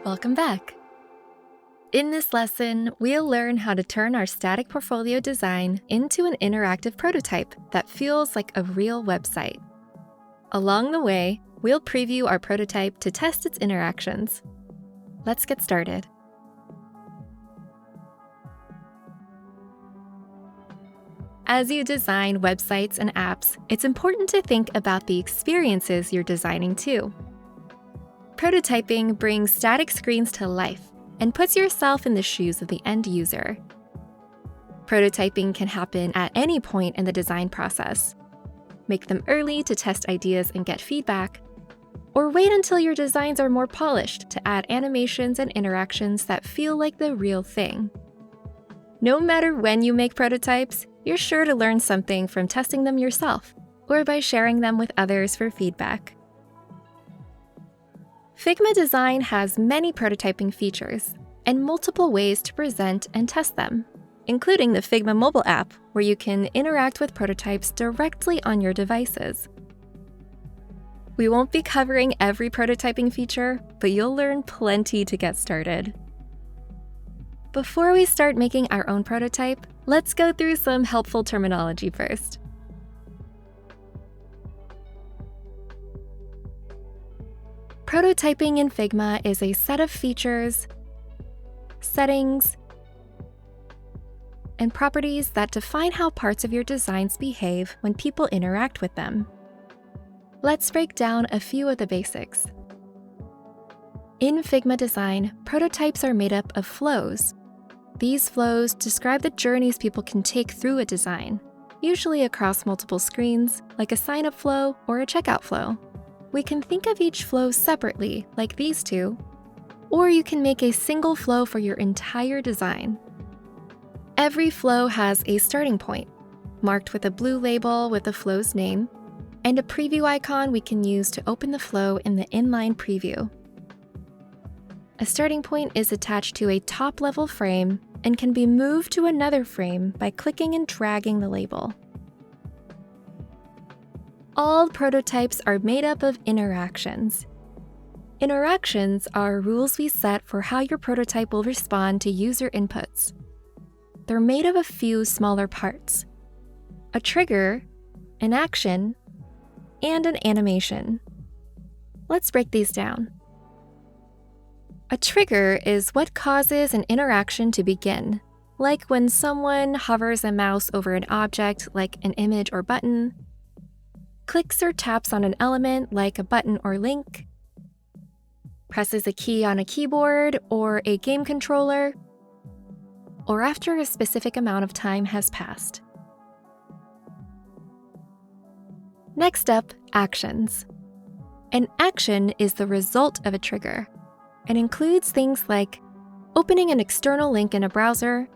Welcome back. In this lesson, we'll learn how to turn our static portfolio design into an interactive prototype that feels like a real website. Along the way, we'll preview our prototype to test its interactions. Let's get started. As you design websites and apps, it's important to think about the experiences you're designing too. Prototyping brings static screens to life and puts yourself in the shoes of the end user. Prototyping can happen at any point in the design process. Make them early to test ideas and get feedback, or wait until your designs are more polished to add animations and interactions that feel like the real thing. No matter when you make prototypes, you're sure to learn something from testing them yourself or by sharing them with others for feedback. Figma Design has many prototyping features and multiple ways to present and test them, including the Figma mobile app, where you can interact with prototypes directly on your devices. We won't be covering every prototyping feature, but you'll learn plenty to get started. Before we start making our own prototype, let's go through some helpful terminology first. Prototyping in Figma is a set of features, settings, and properties that define how parts of your designs behave when people interact with them. Let's break down a few of the basics. In Figma Design, prototypes are made up of flows. These flows describe the journeys people can take through a design, usually across multiple screens, like a sign-up flow or a checkout flow. We can think of each flow separately, like these two, or you can make a single flow for your entire design. Every flow has a starting point, marked with a blue label with the flow's name, and a preview icon we can use to open the flow in the inline preview. A starting point is attached to a top-level frame and can be moved to another frame by clicking and dragging the label. All prototypes are made up of interactions. Interactions are rules we set for how your prototype will respond to user inputs. They're made of a few smaller parts: a trigger, an action, and an animation. Let's break these down. A trigger is what causes an interaction to begin, like when someone hovers a mouse over an object like an image or button, clicks or taps on an element like a button or link, presses a key on a keyboard or a game controller, or after a specific amount of time has passed. Next up, actions. An action is the result of a trigger and includes things like opening an external link in a browser,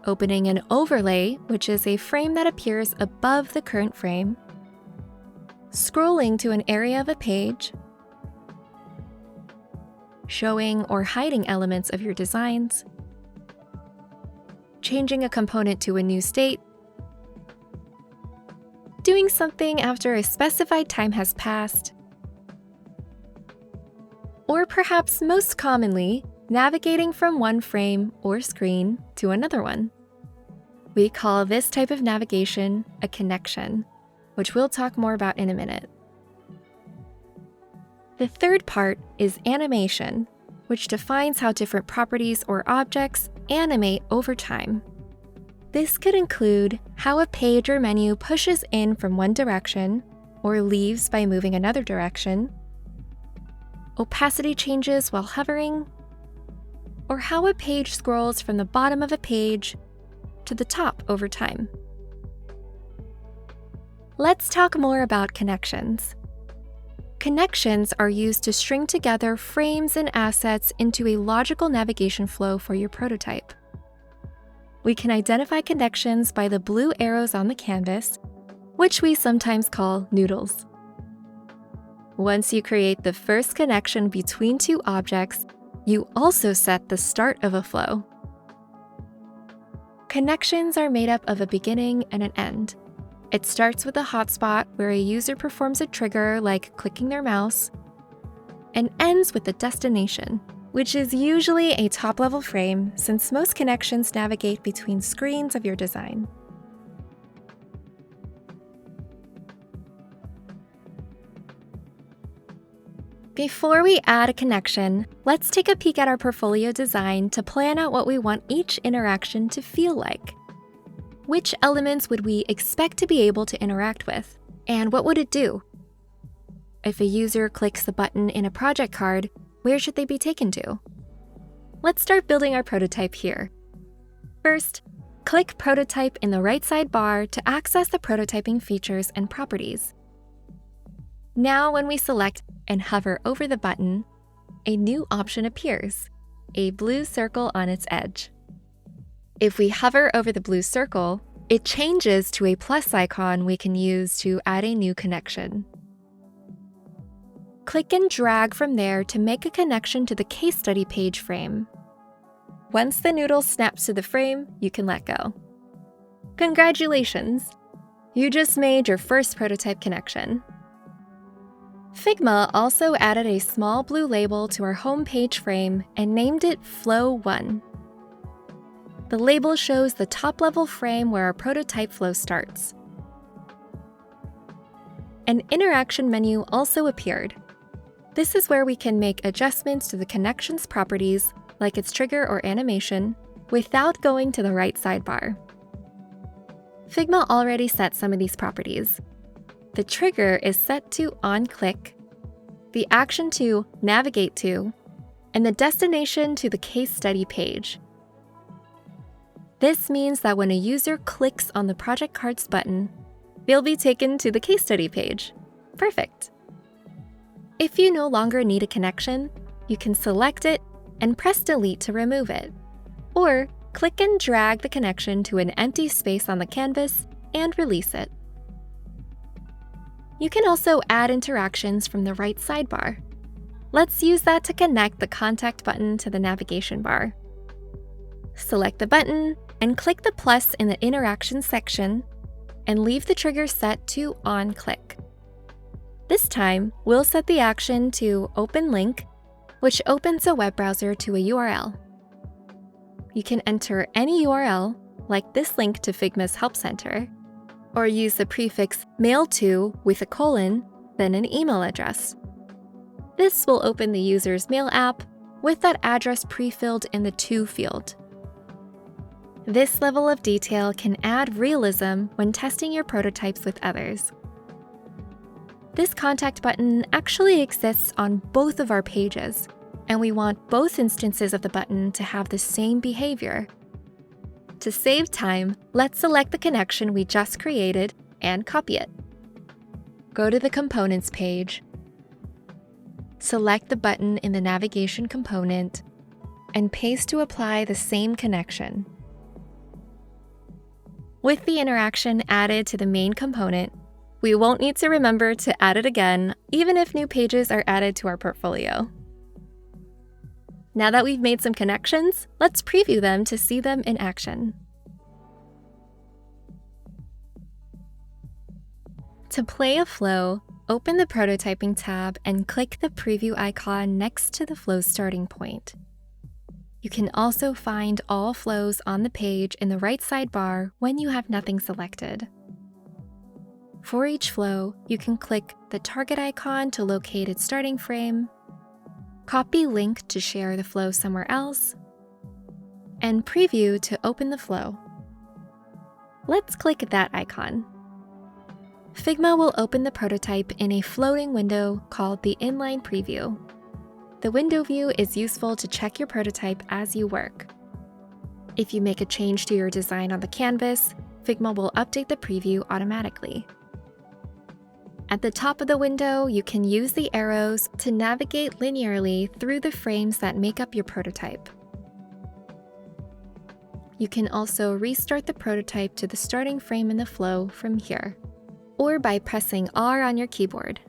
opening an overlay, which is a frame that appears above the current frame, scrolling to an area of a page, showing or hiding elements of your designs, changing a component to a new state, doing something after a specified time has passed, or perhaps most commonly, navigating from one frame or screen to another one. We call this type of navigation a connection, which we'll talk more about in a minute. The third part is animation, which defines how different properties or objects animate over time. This could include how a page or menu pushes in from one direction or leaves by moving another direction, opacity changes while hovering, or how a page scrolls from the bottom of a page to the top over time. Let's talk more about connections. Connections are used to string together frames and assets into a logical navigation flow for your prototype. We can identify connections by the blue arrows on the canvas, which we sometimes call noodles. Once you create the first connection between two objects, you also set the start of a flow. Connections are made up of a beginning and an end. It starts with a hotspot where a user performs a trigger like clicking their mouse, and ends with the destination, which is usually a top-level frame since most connections navigate between screens of your design. Before we add a connection, let's take a peek at our portfolio design to plan out what we want each interaction to feel like. Which elements would we expect to be able to interact with, and what would it do? If a user clicks the button in a project card, where should they be taken to? Let's start building our prototype here. First, click Prototype in the right sidebar to access the prototyping features and properties. Now when we select and hover over the button, a new option appears, a blue circle on its edge. If we hover over the blue circle, it changes to a plus icon we can use to add a new connection. Click and drag from there to make a connection to the case study page frame. Once the noodle snaps to the frame, you can let go. Congratulations! You just made your first prototype connection. Figma also added a small blue label to our home page frame and named it Flow 1. The label shows the top-level frame where our prototype flow starts. An interaction menu also appeared. This is where we can make adjustments to the connection's properties, like its trigger or animation, without going to the right sidebar. Figma already set some of these properties. The trigger is set to on-click, the action to navigate to, and the destination to the case study page. This means that when a user clicks on the Project Cards button, they'll be taken to the case study page. Perfect! If you no longer need a connection, you can select it and press Delete to remove it, or click and drag the connection to an empty space on the canvas and release it. You can also add interactions from the right sidebar. Let's use that to connect the contact button to the navigation bar. Select the button and click the plus in the interaction section and leave the trigger set to on-click. This time, we'll set the action to Open Link, which opens a web browser to a URL. You can enter any URL, like this link to Figma's Help Center, or use the prefix mail to with a colon, then an email address. This will open the user's mail app with that address pre-filled in the To field. This level of detail can add realism when testing your prototypes with others. This contact button actually exists on both of our pages, and we want both instances of the button to have the same behavior. To save time, let's select the connection we just created and copy it. Go to the Components page, select the button in the navigation component, and paste to apply the same connection. With the interaction added to the main component, we won't need to remember to add it again, even if new pages are added to our portfolio. Now that we've made some connections, let's preview them to see them in action. To play a flow, open the Prototyping tab and click the preview icon next to the flow starting point. You can also find all flows on the page in the right sidebar when you have nothing selected. For each flow, you can click the target icon to locate its starting frame, copy link to share the flow somewhere else, and preview to open the flow. Let's click that icon. Figma will open the prototype in a floating window called the Inline Preview. The window view is useful to check your prototype as you work. If you make a change to your design on the canvas, Figma will update the preview automatically. At the top of the window, you can use the arrows to navigate linearly through the frames that make up your prototype. You can also restart the prototype to the starting frame in the flow from here, or by pressing R on your keyboard.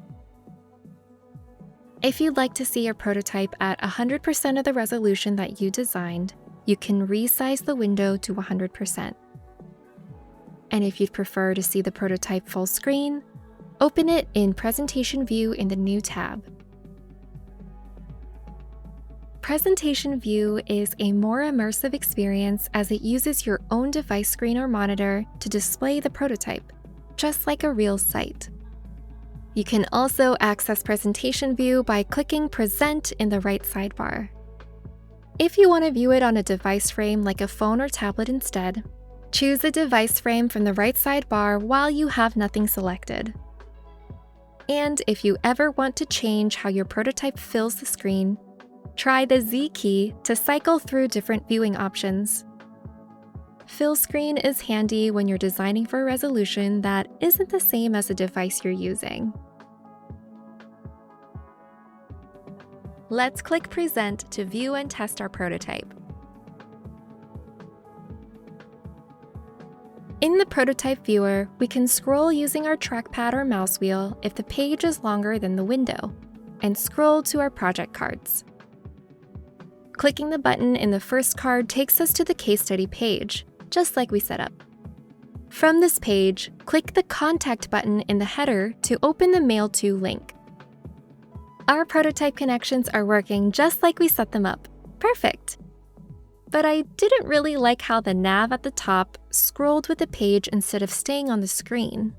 If you'd like to see your prototype at 100% of the resolution that you designed, you can resize the window to 100%. And if you'd prefer to see the prototype full screen, open it in Presentation View in the New tab. Presentation View is a more immersive experience as it uses your own device screen or monitor to display the prototype, just like a real site. You can also access Presentation View by clicking Present in the right sidebar. If you want to view it on a device frame like a phone or tablet instead, choose a device frame from the right sidebar while you have nothing selected. And if you ever want to change how your prototype fills the screen, try the Z key to cycle through different viewing options. Fill screen is handy when you're designing for a resolution that isn't the same as the device you're using. Let's click Present to view and test our prototype. In the prototype viewer, we can scroll using our trackpad or mouse wheel if the page is longer than the window, and scroll to our project cards. Clicking the button in the first card takes us to the case study page, just like we set up. From this page, click the Contact button in the header to open the Mail To link. Our prototype connections are working just like we set them up. Perfect! But I didn't really like how the nav at the top scrolled with the page instead of staying on the screen.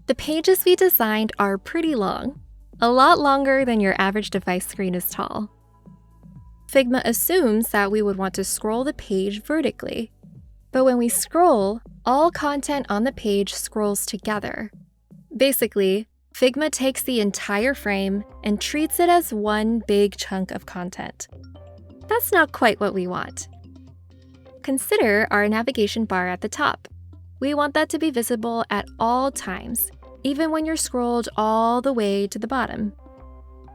The pages we designed are pretty long, a lot longer than your average device screen is tall. Figma assumes that we would want to scroll the page vertically, but when we scroll, all content on the page scrolls together. Basically, Figma takes the entire frame and treats it as one big chunk of content. That's not quite what we want. Consider our navigation bar at the top. We want that to be visible at all times, even when you're scrolled all the way to the bottom.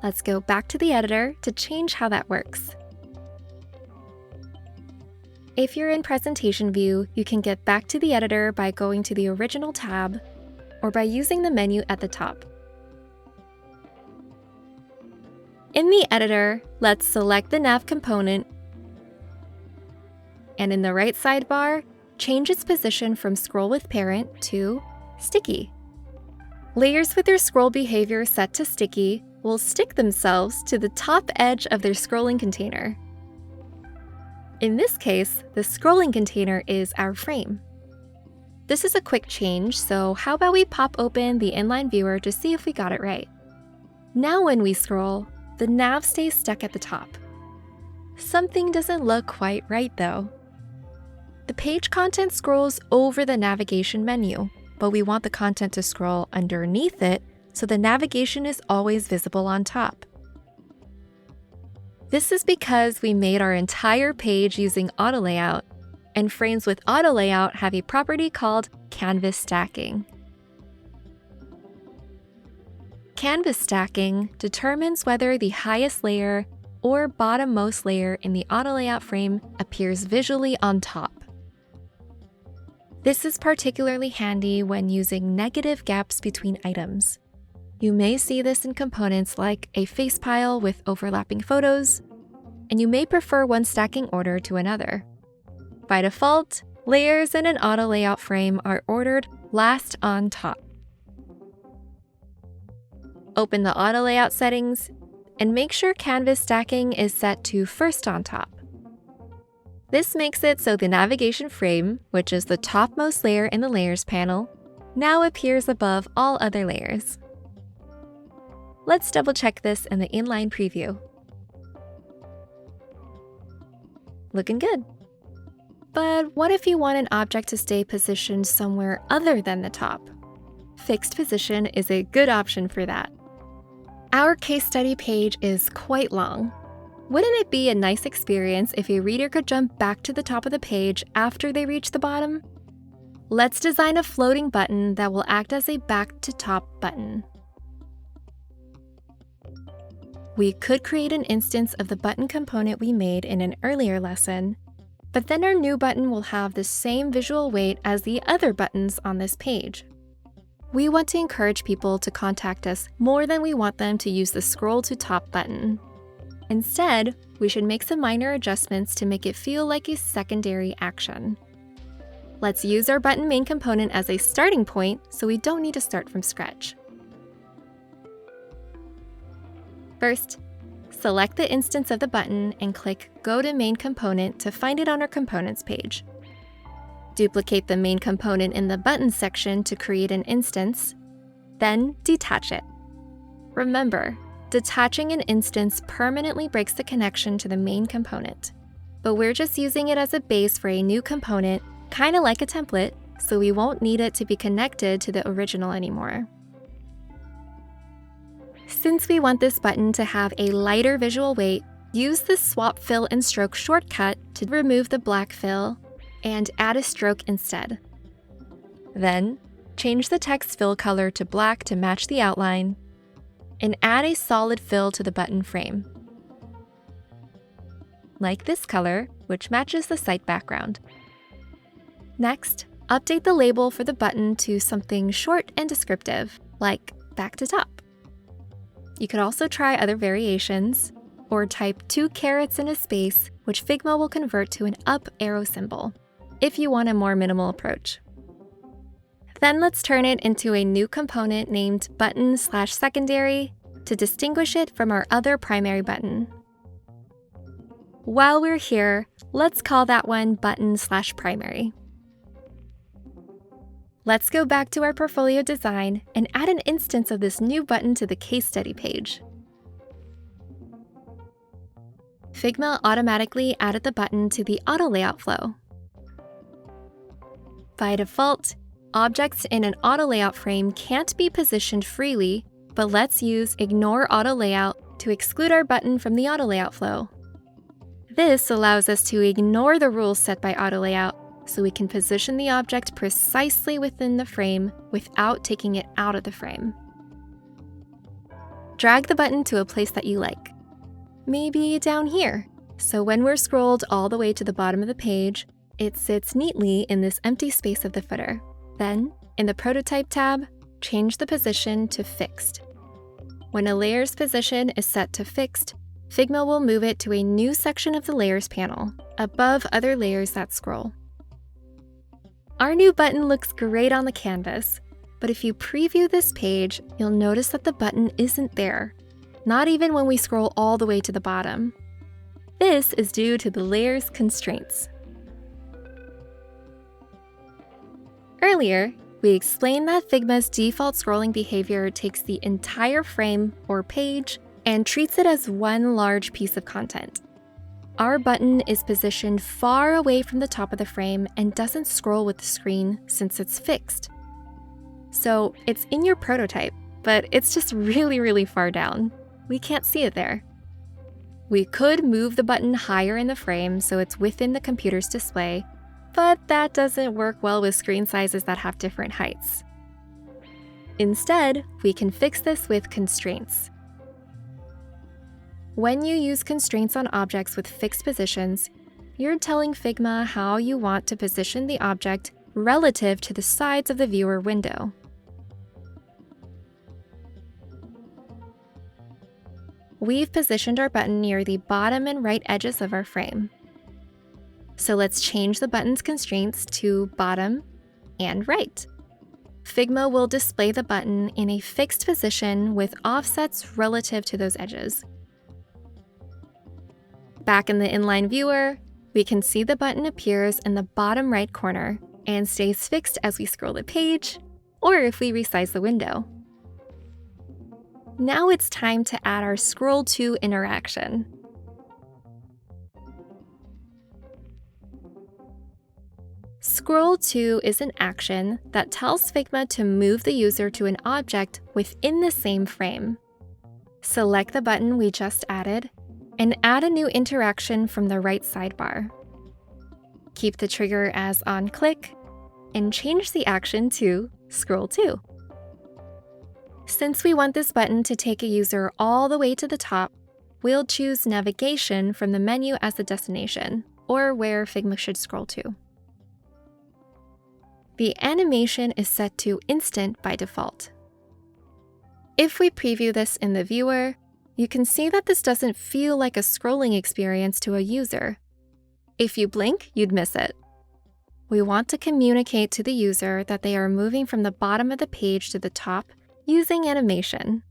Let's go back to the editor to change how that works. If you're in Presentation View, you can get back to the editor by going to the Original tab or by using the menu at the top. In the editor, let's select the nav component, and in the right sidebar, change its position from Scroll with Parent to Sticky. Layers with their scroll behavior set to sticky will stick themselves to the top edge of their scrolling container. In this case, the scrolling container is our frame. This is a quick change, so how about we pop open the inline viewer to see if we got it right. Now when we scroll, the nav stays stuck at the top. Something doesn't look quite right though. The page content scrolls over the navigation menu, but we want the content to scroll underneath it so the navigation is always visible on top. This is because we made our entire page using auto layout, and frames with auto layout have a property called canvas stacking. Canvas stacking determines whether the highest layer or bottommost layer in the auto layout frame appears visually on top. This is particularly handy when using negative gaps between items. You may see this in components like a face pile with overlapping photos, and you may prefer one stacking order to another. By default, layers in an auto layout frame are ordered last on top. Open the auto layout settings and make sure canvas stacking is set to first on top. This makes it so the navigation frame, which is the topmost layer in the Layers panel, now appears above all other layers. Let's double check this in the inline preview. Looking good. But what if you want an object to stay positioned somewhere other than the top? Fixed position is a good option for that. Our case study page is quite long. Wouldn't it be a nice experience if a reader could jump back to the top of the page after they reach the bottom? Let's design a floating button that will act as a back to top button. We could create an instance of the button component we made in an earlier lesson, but then our new button will have the same visual weight as the other buttons on this page. We want to encourage people to contact us more than we want them to use the scroll to top button. Instead, we should make some minor adjustments to make it feel like a secondary action. Let's use our button main component as a starting point so we don't need to start from scratch. First, select the instance of the button and click Go to Main Component to find it on our Components page. Duplicate the main component in the Buttons section to create an instance, then detach it. Remember, detaching an instance permanently breaks the connection to the main component, but we're just using it as a base for a new component, kind of like a template, so we won't need it to be connected to the original anymore. Since we want this button to have a lighter visual weight, use the Swap Fill and Stroke shortcut to remove the black fill and add a stroke instead. Then, change the text fill color to black to match the outline, and add a solid fill to the button frame, like this color, which matches the site background. Next, update the label for the button to something short and descriptive, like back to top. You could also try other variations, or type 2 carets in a space, which Figma will convert to an up arrow symbol, if you want a more minimal approach. Then let's turn it into a new component named button/secondary to distinguish it from our other primary button. While we're here, let's call that one button/primary. Let's go back to our portfolio design and add an instance of this new button to the case study page. Figma automatically added the button to the auto layout flow. By default, objects in an auto layout frame can't be positioned freely, but let's use Ignore Auto Layout to exclude our button from the auto layout flow. This allows us to ignore the rules set by auto layout, so we can position the object precisely within the frame without taking it out of the frame. Drag the button to a place that you like. Maybe down here, so when we're scrolled all the way to the bottom of the page, it sits neatly in this empty space of the footer. Then, in the Prototype tab, change the position to Fixed. When a layer's position is set to Fixed, Figma will move it to a new section of the Layers panel, above other layers that scroll. Our new button looks great on the canvas, but if you preview this page, you'll notice that the button isn't there, not even when we scroll all the way to the bottom. This is due to the layer's constraints. Earlier, we explained that Figma's default scrolling behavior takes the entire frame or page and treats it as one large piece of content. Our button is positioned far away from the top of the frame and doesn't scroll with the screen since it's fixed. So it's in your prototype, but it's just really far down. We can't see it there. We could move the button higher in the frame so it's within the computer's display, but that doesn't work well with screen sizes that have different heights. Instead, we can fix this with constraints. When you use constraints on objects with fixed positions, you're telling Figma how you want to position the object relative to the sides of the viewer window. We've positioned our button near the bottom and right edges of our frame. So let's change the button's constraints to bottom and right. Figma will display the button in a fixed position with offsets relative to those edges. Back in the inline viewer, we can see the button appears in the bottom right corner and stays fixed as we scroll the page, or if we resize the window. Now it's time to add our scroll to interaction. Scroll to is an action that tells Figma to move the user to an object within the same frame. Select the button we just added and add a new interaction from the right sidebar. Keep the trigger as onClick and change the action to Scroll to. Since we want this button to take a user all the way to the top, we'll choose Navigation from the menu as the destination, or where Figma should scroll to. The animation is set to Instant by default. If we preview this in the viewer, you can see that this doesn't feel like a scrolling experience to a user. If you blink, you'd miss it. We want to communicate to the user that they are moving from the bottom of the page to the top using animation.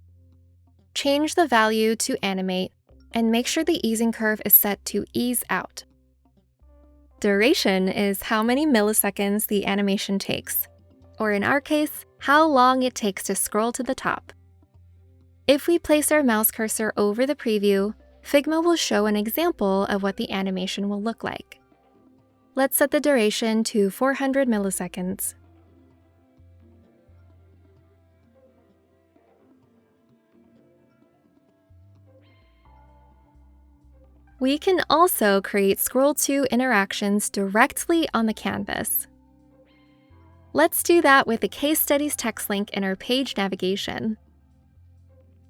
Change the value to animate and make sure the easing curve is set to ease out. Duration is how many milliseconds the animation takes, or in our case, how long it takes to scroll to the top. If we place our mouse cursor over the preview, Figma will show an example of what the animation will look like. Let's set the duration to 400 milliseconds. We can also create scroll-to interactions directly on the canvas. Let's do that with the case studies text link in our page navigation.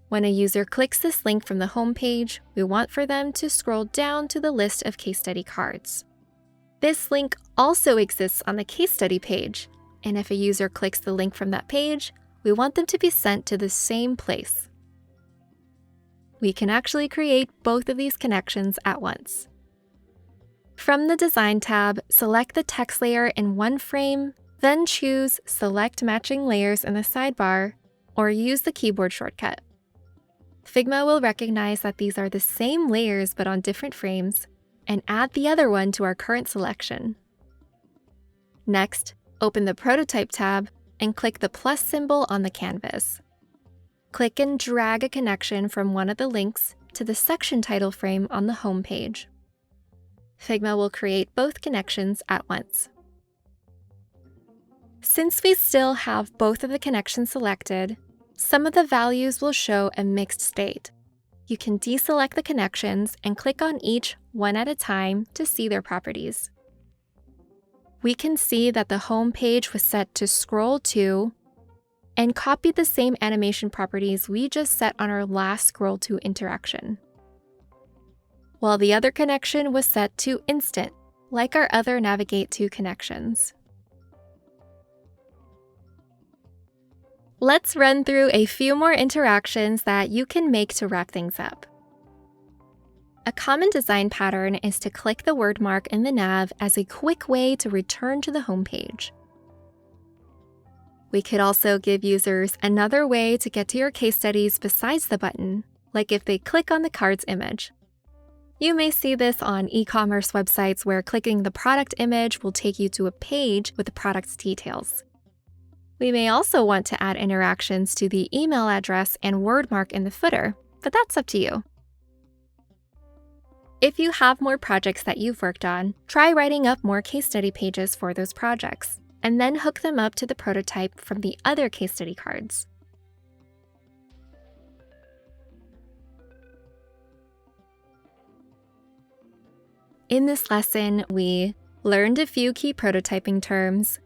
When a user clicks this link from the home page, we want for them to scroll down to the list of case study cards. This link also exists on the case study page, and if a user clicks the link from that page, we want them to be sent to the same place. We can actually create both of these connections at once. From the Design tab, select the text layer in one frame, then choose Select Matching Layers in the sidebar, or use the keyboard shortcut. Figma will recognize that these are the same layers but on different frames, and add the other one to our current selection. Next, open the Prototype tab and click the plus symbol on the canvas. Click and drag a connection from one of the links to the section title frame on the home page. Figma will create both connections at once. Since we still have both of the connections selected, some of the values will show a mixed state. You can deselect the connections and click on each one at a time to see their properties. We can see that the home page was set to scroll to and copied the same animation properties we just set on our last scroll to interaction, while the other connection was set to instant, like our other Navigate to connections. Let's run through a few more interactions that you can make to wrap things up. A common design pattern is to click the word mark in the nav as a quick way to return to the home page. We could also give users another way to get to your case studies besides the button, like if they click on the card's image. You may see this on e-commerce websites where clicking the product image will take you to a page with the product's details. We may also want to add interactions to the email address and word mark in the footer, but that's up to you. If you have more projects that you've worked on, try writing up more case study pages for those projects, and then hook them up to the prototype from the other case study cards. In this lesson, we learned a few key prototyping terms,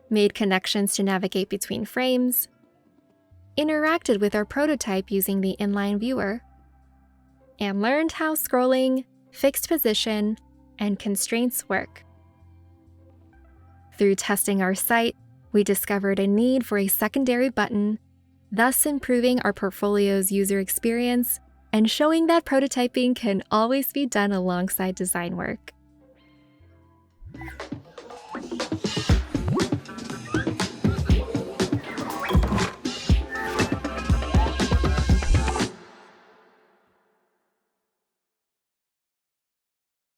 made connections to navigate between frames, interacted with our prototype using the inline viewer, and learned how scrolling, fixed position, and constraints work. Through testing our site, we discovered a need for a secondary button, thus improving our portfolio's user experience and showing that prototyping can always be done alongside design work.